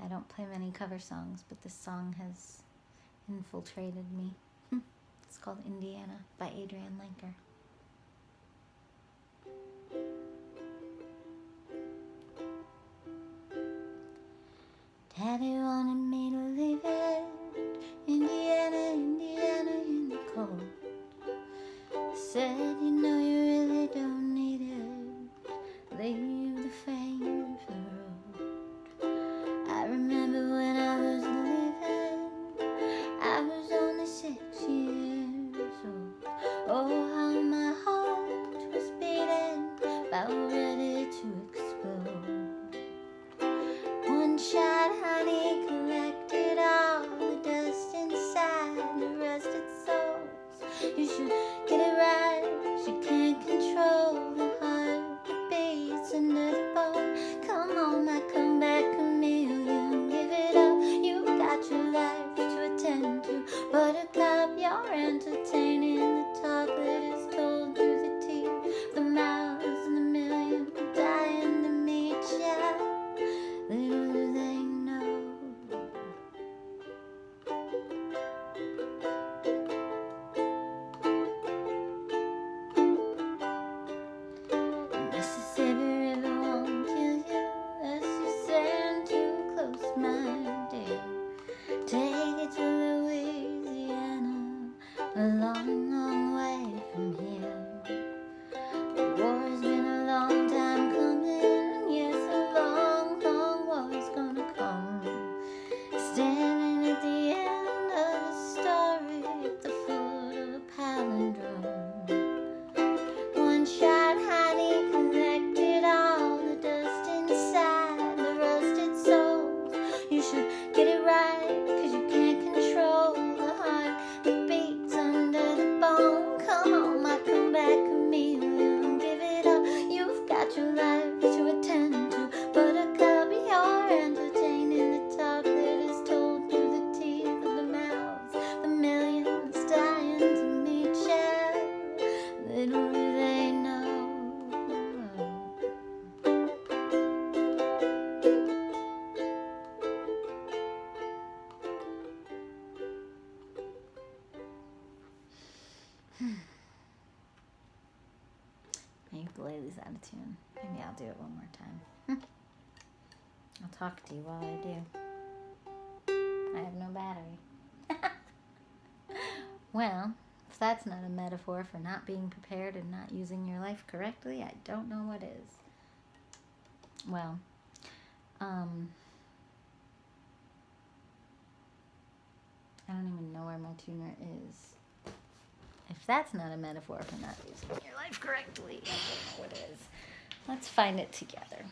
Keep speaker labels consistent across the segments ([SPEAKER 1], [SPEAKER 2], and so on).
[SPEAKER 1] I don't play many cover songs, but this song has infiltrated me. It's called Indiana by Adrianne Lenker. Daddy wanted me to leave it, Indiana, Indiana in the cold. Said, you know you really don't need it, leave the fame for the road. I remember when I was leaving, I was only 6 years old. Oh, how my heart was beating, about ready to explode. One shot, honey, collected all the dust inside the rusted souls. You should get it right, 'cause you can't control the heart that beats under the bone. Come on, my comeback chameleon, give it up. You've got your life to attend to. Buttercup, you're entertaining the talk that is told through the teeth, the mouths, and the million dying to meet ya. Little do they know. Mississippi River won't kill you unless you stand too close, my dear. Take it to Louisiana, a long, long way from here. The war's been a long time coming, yes, a long, long war's gonna come. Standing at the end of the story, at the foot of a palindrome. One shot, honey, collected all the dust inside the rusted souls. You should get it right, 'cause you can't control the heart that beats under the bone. Come on, my comeback chameleon, give it up. You've got your life to attend to. Buttercup, you're entertaining the talk that is told through the teeth of the mouths, the millions dying to meet ya. Little do they know. My ukulele's out of tune. Maybe I'll do it one more time. I'll talk to you while I do. I have no battery. Well, if that's not a metaphor for not being prepared and not using your life correctly, I don't know what is. Well, I don't even know where my tuner is. If that's not a metaphor for not using your life correctly, I don't know what is. Let's find it together.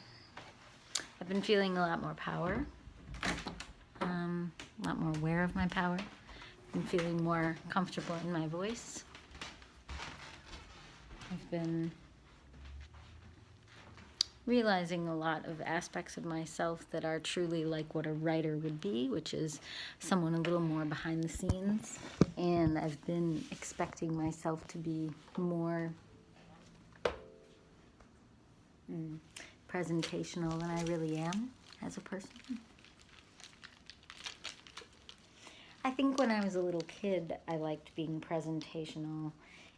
[SPEAKER 1] I've been feeling a lot more power, a lot more aware of my power. I've been feeling more comfortable in my voice. I've been realizing a lot of aspects of myself that are truly like what a writer would be, which is someone a little more behind the scenes. And I've been expecting myself to be more presentational than I really am as a person. I think when I was a little kid, I liked being presentational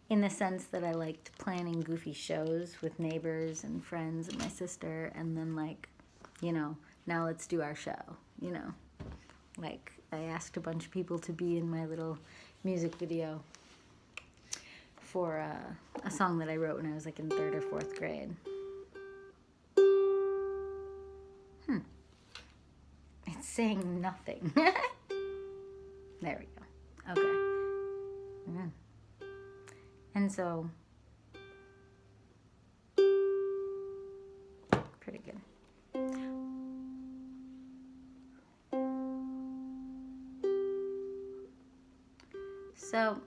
[SPEAKER 1] in the sense that I liked planning goofy shows with neighbors and friends and my sister, and then now let's do our show, Like, I asked a bunch of people to be in my little music video for a song that I wrote when I was in 3rd or 4th grade. It's saying nothing. There we go. Okay. And so, pretty good. So,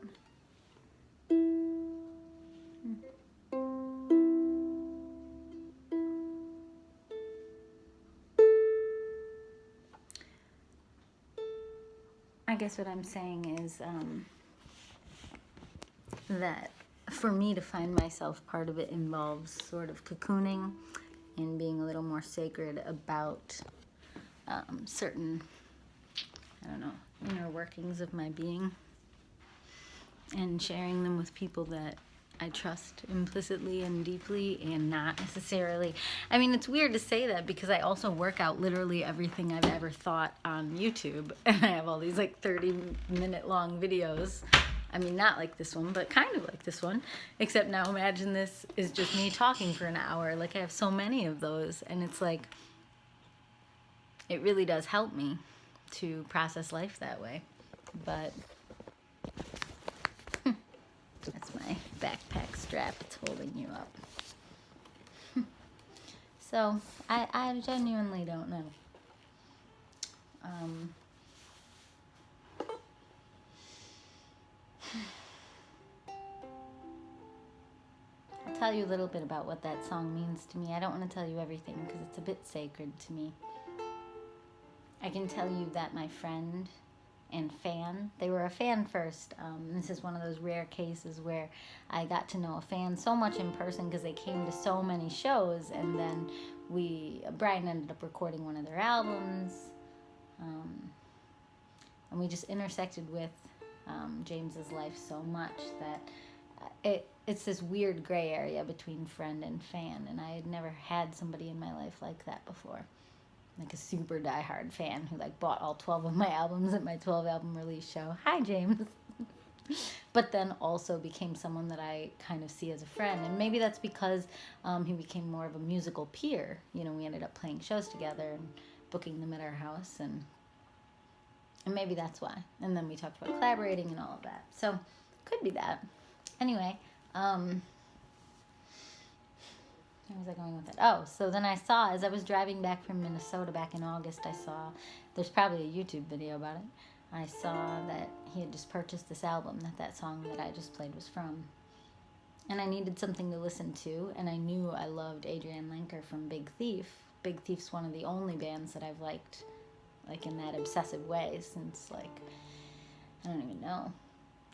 [SPEAKER 1] I guess what I'm saying is that for me to find myself, part of it involves sort of cocooning and being a little more sacred about certain, I don't know, inner workings of my being, and sharing them with people that I trust implicitly and deeply, and not necessarily. I mean, it's weird to say that because I also work out literally everything I've ever thought on YouTube, and I have all these like 30-minute long videos. I mean, not like this one, but kind of like this one, except now imagine this is just me talking for an hour. Like, I have so many of those, and it's like, it really does help me to process life that way. But that's my backpack strap. It's holding you up. So, I genuinely don't know. I'll tell you a little bit about what that song means to me. I don't want to tell you everything because it's a bit sacred to me. I can tell you that my friend and fan, they were a fan first. This is one of those rare cases where I got to know a fan so much in person because they came to so many shows, and then Brian ended up recording one of their albums, and we just intersected with James's life so much that it's this weird gray area between friend and fan, and I had never had somebody in my life like that before. Like a super diehard fan who like bought all 12 of my albums at my 12 album release show. Hi, James. But then also became someone that I kind of see as a friend. And maybe that's because he became more of a musical peer. You know, we ended up playing shows together and booking them at our house. And maybe that's why. And then we talked about collaborating and all of that. So, could be that. Anyway, where was I going with that? Oh, so then I saw, as I was driving back from Minnesota back in August, I saw, there's probably a YouTube video about it, I saw that he had just purchased this album that song that I just played was from. And I needed something to listen to, and I knew I loved Adrianne Lenker from Big Thief. Big Thief's one of the only bands that I've liked, like in that obsessive way, since like, I don't even know,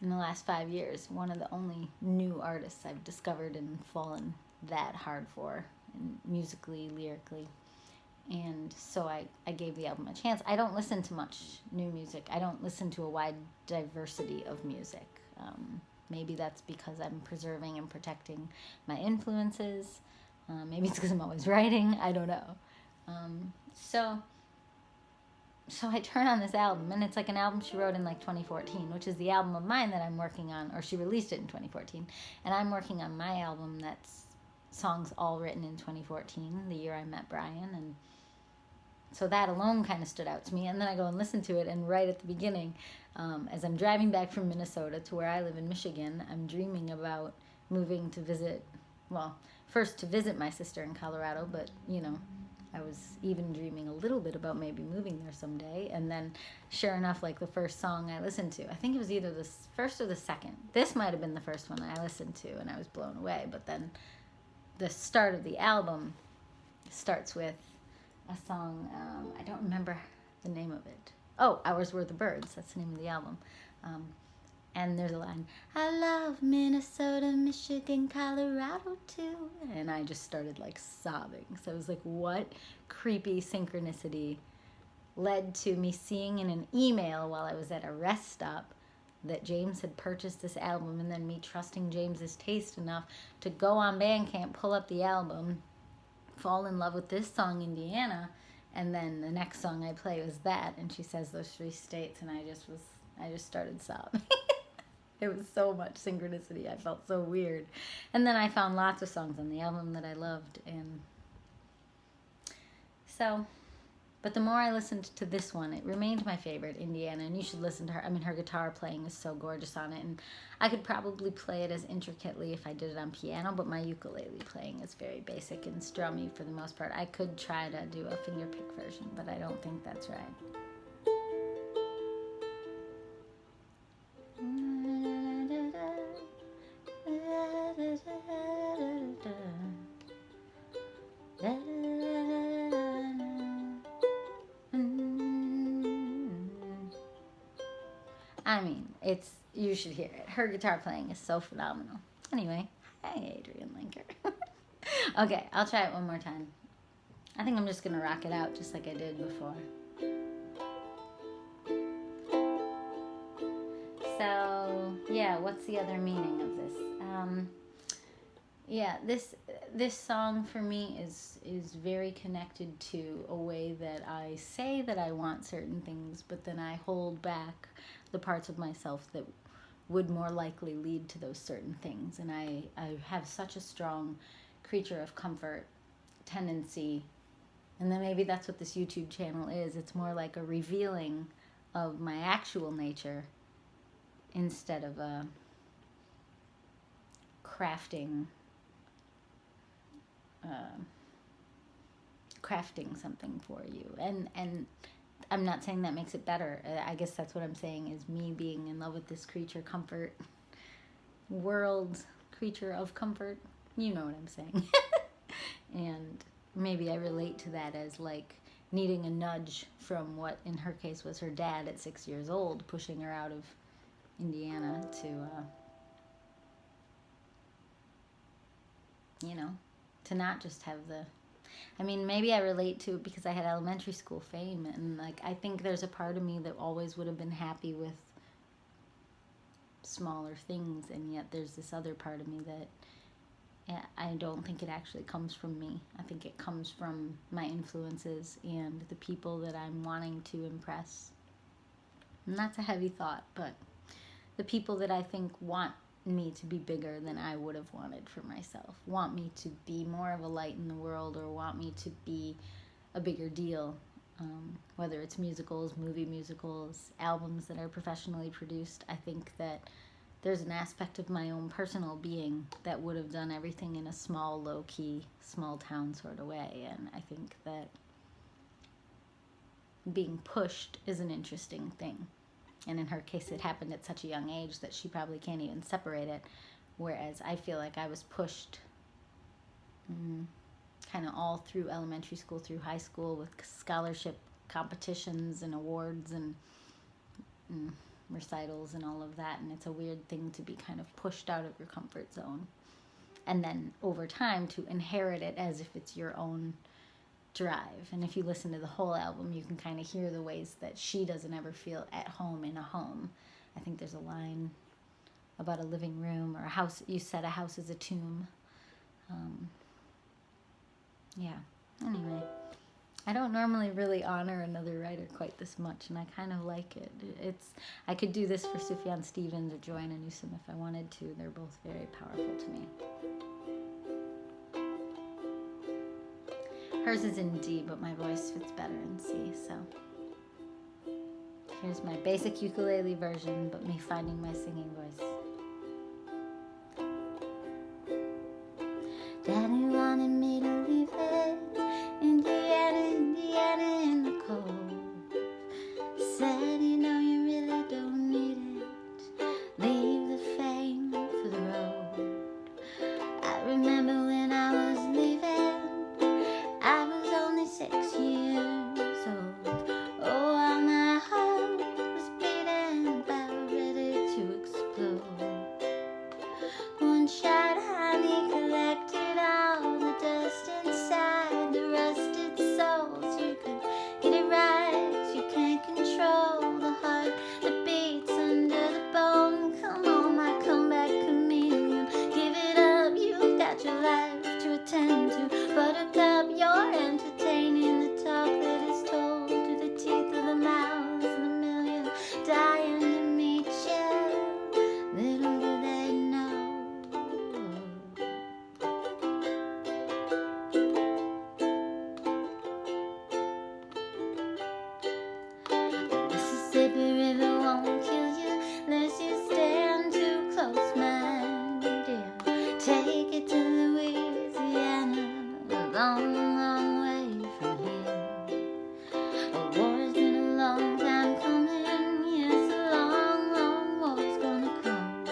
[SPEAKER 1] in the last 5 years, one of the only new artists I've discovered and fallen that hard for, and musically, lyrically. And so I gave the album a chance. I don't listen to much new music. I don't listen to a wide diversity of music. Maybe that's because I'm preserving and protecting my influences. Maybe it's because I'm always writing. I don't know. So I turn on this album, and it's like an album she wrote in like 2014, which is the album of mine that I'm working on, or she released it in 2014. And I'm working on my album that's songs all written in 2014, the year I met Brian. And so that alone kind of stood out to me. And then I go and listen to it, and right at the beginning, as I'm driving back from Minnesota to where I live in Michigan, I'm dreaming about moving to visit, well, first to visit my sister in Colorado, but, you know, I was even dreaming a little bit about maybe moving there someday. And then, sure enough, like the first song I listened to, I think it was either the first or the second. This might have been the first one I listened to, and I was blown away. But then the start of the album starts with a song, I don't remember the name of it. Oh, Hours Worth of Birds, that's the name of the album. And there's a line, I love Minnesota, Michigan, Colorado too. And I just started like sobbing. So I was like, what creepy synchronicity led to me seeing in an email while I was at a rest stop that James had purchased this album, and then me trusting James's taste enough to go on Bandcamp, pull up the album, fall in love with this song, Indiana, and then the next song I play was that, and she says those 3 states, and I just started sobbing. It was so much synchronicity. I felt so weird. And then I found lots of songs on the album that I loved, and so, but the more I listened to this one, it remained my favorite, Indiana, and you should listen to her. I mean, her guitar playing is so gorgeous on it, and I could probably play it as intricately if I did it on piano, but my ukulele playing is very basic and strummy for the most part. I could try to do a fingerpick version, but I don't think that's right. I mean, you should hear it. Her guitar playing is so phenomenal. Anyway, hi, Adrianne Lenker. Okay, I'll try it one more time. I think I'm just going to rock it out just like I did before. what's the other meaning of this? Yeah, this song for me is very connected to a way that I say that I want certain things, but then I hold back the parts of myself that would more likely lead to those certain things. And I have such a strong creature of comfort tendency. And then maybe that's what this YouTube channel is. It's more like a revealing of my actual nature instead of a crafting something for you. And I'm not saying that makes it better. I guess that's what I'm saying, is me being in love with this creature comfort world, creature of comfort. You know what I'm saying. And maybe I relate to that as like needing a nudge from what in her case was her dad at 6 years old, pushing her out of Indiana to to not just have maybe I relate to it because I had elementary school fame, and like I think there's a part of me that always would have been happy with smaller things, and yet there's this other part of me that I don't think it actually comes from me. I think it comes from my influences and the people that I'm wanting to impress. And that's a heavy thought, but the people that I think want me to be bigger than I would have wanted for myself, want me to be more of a light in the world, or want me to be a bigger deal, whether it's musicals, movie musicals, albums that are professionally produced. I think that there's an aspect of my own personal being that would have done everything in a small, low-key, small-town sort of way, and I think that being pushed is an interesting thing. And in her case, it happened at such a young age that she probably can't even separate it. Whereas I feel like I was pushed kind of all through elementary school, through high school, with scholarship competitions and awards and recitals and all of that. And it's a weird thing to be kind of pushed out of your comfort zone. And then over time to inherit it as if it's your own drive. And if you listen to the whole album, you can kind of hear the ways that she doesn't ever feel at home in a home. I think there's a line about a living room or a house. You said a house is a tomb. Anyway, I don't normally really honor another writer quite this much, and I kind of like it. I could do this for Sufjan Stevens or Joanna Newsom if I wanted to. They're both very powerful to me. Hers is in D, but my voice fits better in C, so here's my basic ukulele version, but me finding my singing voice. Daddy wanted me to leave it, Indiana, Indiana in the cold. Said, you know, you really don't need it. Leave the fame for the road. I remember when I was leaving, I was only 6 years old. Oh, how my heart was beating, about ready to explode. One shot honey collected all the dust inside the rusted souls. You could get it right, you can't control the heart that beats under the bone. Come on, my comeback chameleon, give it up, you've got your life to attend to. Buttercup, you're entertaining the talk that is told through the teeth of the mouths of the million, dying to meet you. Little do they know. Mississippi River won't kill you unless you stand too close, my dear. Take it to Louisiana, a long, long way from here. A war's been a long time coming, yes, a long, long war's gonna come.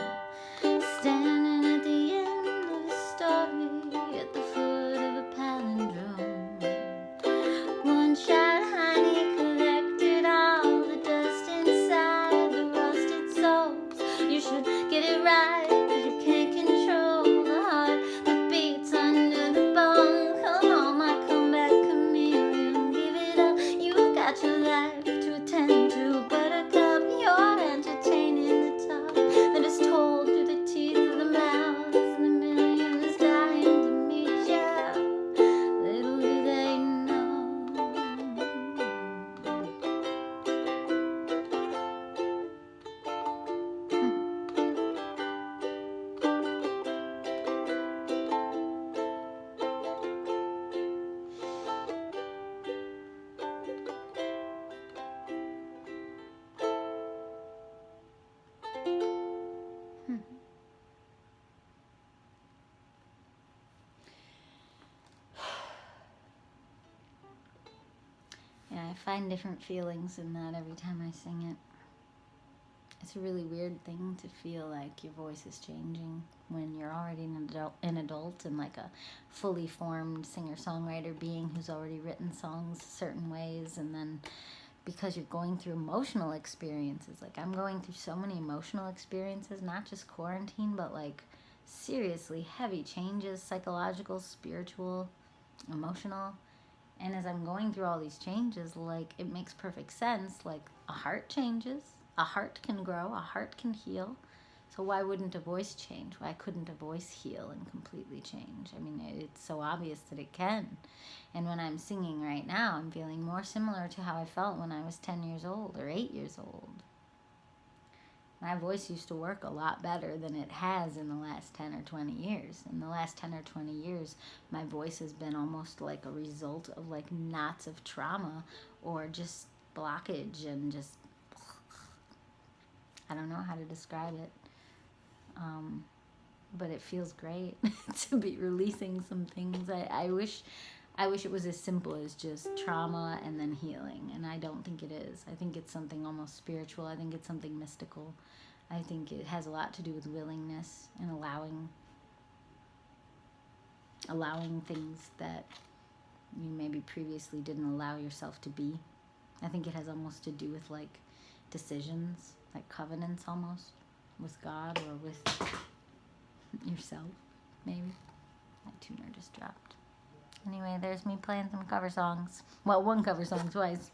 [SPEAKER 1] Standing at the end of a story, at the foot of a palindrome. One shot honey collected all the dust inside the rusted souls. You should get it right, 'cause you can't control the heart that beats under the bone. Come on, my Yeah, I find different feelings in that every time I sing it. It's a really weird thing to feel like your voice is changing when you're already an adult and like a fully formed singer-songwriter being who's already written songs certain ways, and then because you're going through emotional experiences. Like I'm going through so many emotional experiences, not just quarantine, but like seriously heavy changes, psychological, spiritual, emotional. And as I'm going through all these changes, like it makes perfect sense. Like a heart changes, a heart can grow, a heart can heal. So why wouldn't a voice change? Why couldn't a voice heal and completely change? I mean, it's so obvious that it can. And when I'm singing right now, I'm feeling more similar to how I felt when I was 10 years old or 8 years old. My voice used to work a lot better than it has in the last 10 or 20 years. In the last 10 or 20 years, my voice has been almost like a result of like knots of trauma or just blockage and just, I don't know how to describe it. But it feels great to be releasing some things. I wish it was as simple as just trauma and then healing, and I don't think it is. I think it's something almost spiritual. I think it's something mystical. I think it has a lot to do with willingness and allowing things that you maybe previously didn't allow yourself to be. I think it has almost to do with like decisions, like covenants almost, with God or with yourself, maybe. My tuner just dropped. Anyway, there's me playing some cover songs. Well, one cover song twice.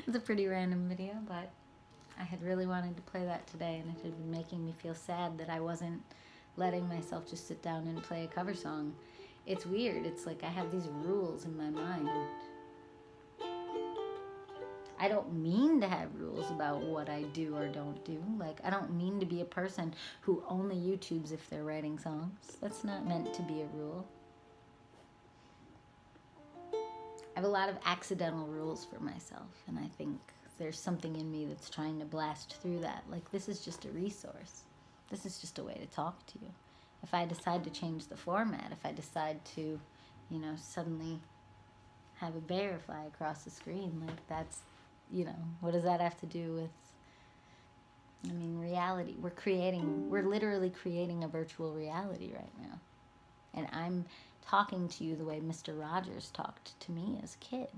[SPEAKER 1] It's a pretty random video, but I had really wanted to play that today, and it had been making me feel sad that I wasn't letting myself just sit down and play a cover song. It's weird. It's like I have these rules in my mind. I don't mean to have rules about what I do or don't do. Like, I don't mean to be a person who only YouTubes if they're writing songs. That's not meant to be a rule. I have a lot of accidental rules for myself, and I think there's something in me that's trying to blast through that. Like, this is just a resource. This is just a way to talk to you. If I decide to change the format, if I decide to, suddenly have a bear fly across the screen, like that's, what does that have to do with, reality? We're literally creating a virtual reality right now. And I'm talking to you the way Mr. Rogers talked to me as a kid.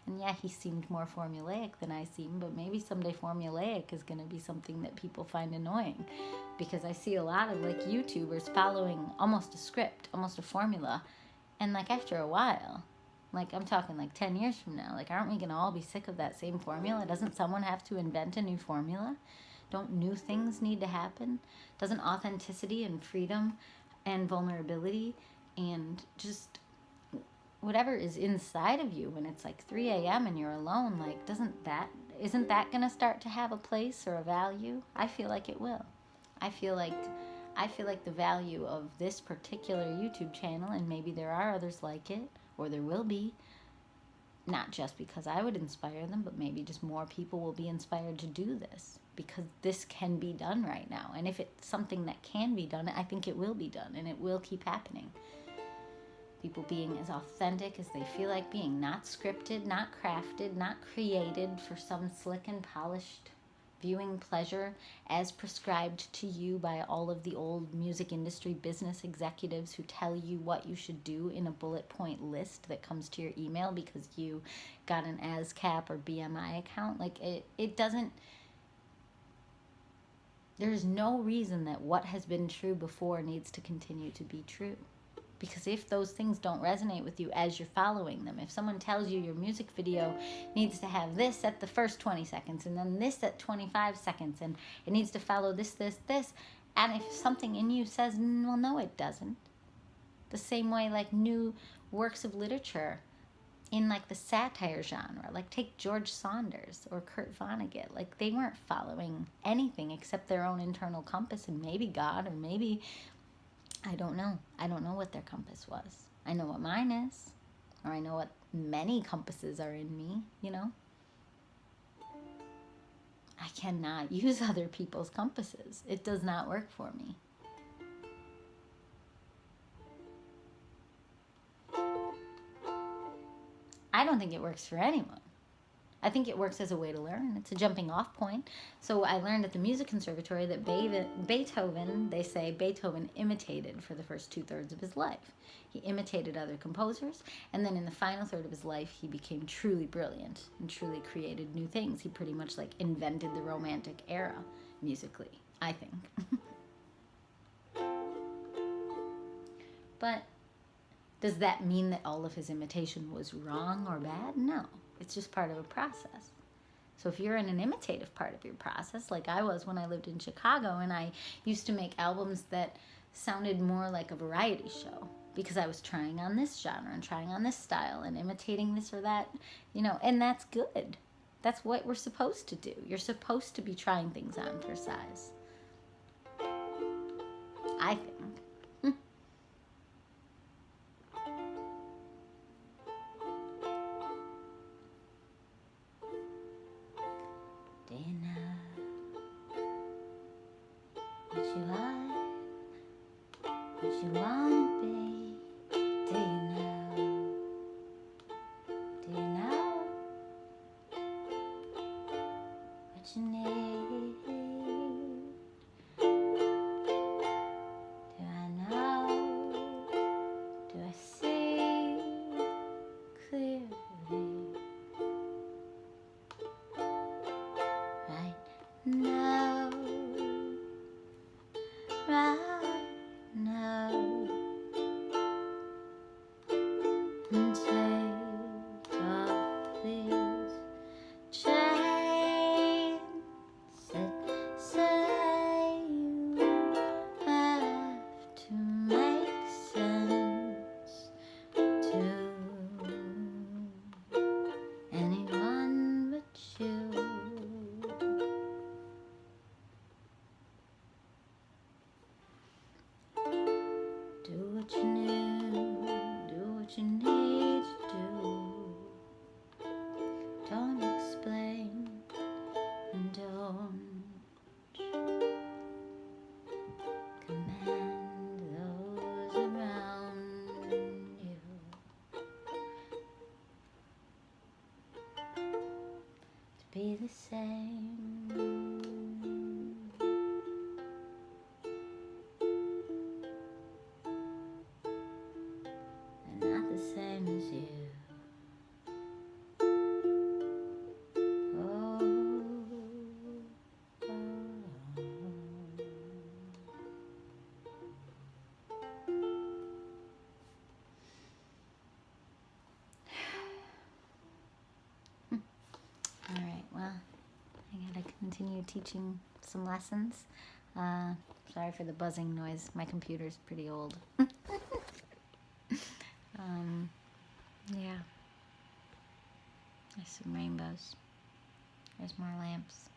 [SPEAKER 1] And yeah, he seemed more formulaic than I seem, but maybe someday formulaic is going to be something that people find annoying. Because I see a lot of like YouTubers following almost a script, almost a formula. And like after a while, like I'm talking like 10 years from now, like aren't we going to all be sick of that same formula? Doesn't someone have to invent a new formula? Don't new things need to happen? Doesn't authenticity and freedom and vulnerability and just whatever is inside of you when it's like 3 a.m. and you're alone, like isn't that going to start to have a place or a value? I feel like it will. I feel like the value of this particular YouTube channel, and maybe there are others like it, or there will be, not just because I would inspire them, but maybe just more people will be inspired to do this because this can be done right now. And if it's something that can be done, I think it will be done, and it will keep happening. People being as authentic as they feel like being, not scripted, not crafted, not created for some slick and polished viewing pleasure as prescribed to you by all of the old music industry business executives who tell you what you should do in a bullet point list that comes to your email because you got an ASCAP or BMI account. Like it doesn't, there's no reason that what has been true before needs to continue to be true. Because if those things don't resonate with you as you're following them, if someone tells you your music video needs to have this at the first 20 seconds and then this at 25 seconds and it needs to follow this, and if something in you says, well, no, it doesn't. The same way like new works of literature in like the satire genre, like take George Saunders or Kurt Vonnegut, like they weren't following anything except their own internal compass and maybe God or maybe, I don't know. I don't know what their compass was. I know what mine is. Or I know what many compasses are in me, I cannot use other people's compasses. It does not work for me. I don't think it works for anyone. I think it works as a way to learn. It's a jumping off point. So I learned at the music conservatory that Beethoven, they say Beethoven imitated for the first 2/3 of his life. He imitated other composers, and then in the final third of his life, he became truly brilliant and truly created new things. He pretty much like invented the Romantic era musically, I think. But does that mean that all of his imitation was wrong or bad? No. It's just part of a process. So if you're in an imitative part of your process, like I was when I lived in Chicago, and I used to make albums that sounded more like a variety show because I was trying on this genre and trying on this style and imitating this or that, and that's good. That's what we're supposed to do. You're supposed to be trying things on for size, I think. Do you know what you are, what you want to be? Do you know? Do you know what you need? Do I know? Do I see clearly? Right now, right now, and take off these chains that say you have to make sense to anyone but you. Do what you need to do. Don't explain and don't command those around you to be the same. Not the same as you. Oh, oh, oh. All right, well, I gotta continue teaching some lessons. Sorry for the buzzing noise. My computer's pretty old. Yeah. There's some rainbows. There's more lamps.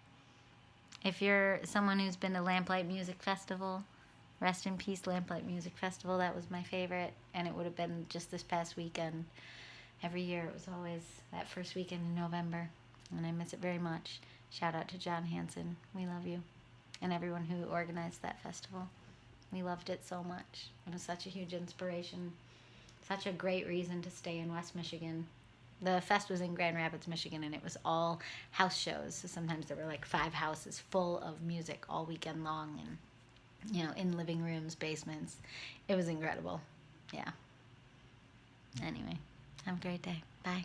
[SPEAKER 1] If you're someone who's been to Lamplight Music Festival, rest in peace, Lamplight Music Festival. That was my favorite, and it would have been just this past weekend. Every year it was always that first weekend in November, and I miss it very much. Shout out to John Hansen. We love you. And everyone who organized that festival. We loved it so much. It was such a huge inspiration. Such a great reason to stay in West Michigan. The fest was in Grand Rapids, Michigan, and it was all house shows. So sometimes there were like 5 houses full of music all weekend long, and in living rooms, basements. It was incredible. Yeah. Anyway, have a great day. Bye.